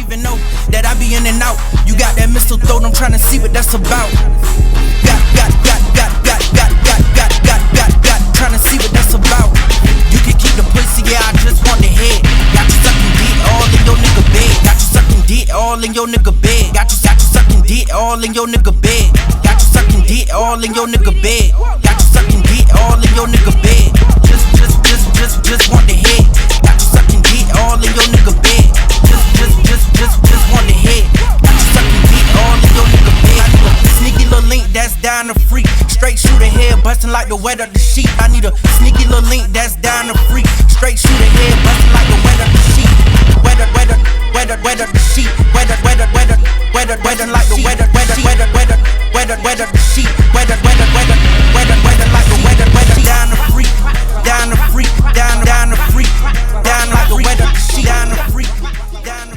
even know that I be in and out. You got that missile throat, I'm tryna see what that's about. Tryna see what that's about. You can keep the pussy, yeah, I just want the head. Got you sucking dick all in your nigga bed. Got you sucking dick all in your nigga bed. Got you sucking dick all in your nigga bed. Got you sucking dick all in your nigga bed. Got you sucking dick all in your nigga bed. Just want the head. Got you sucking dick all in your nigga bed. Just want the head. Got you sucking dick all in your nigga bed. Sneaky little link that's down the freak. Straight shooter head bustin' like the wet of the sheet. I need a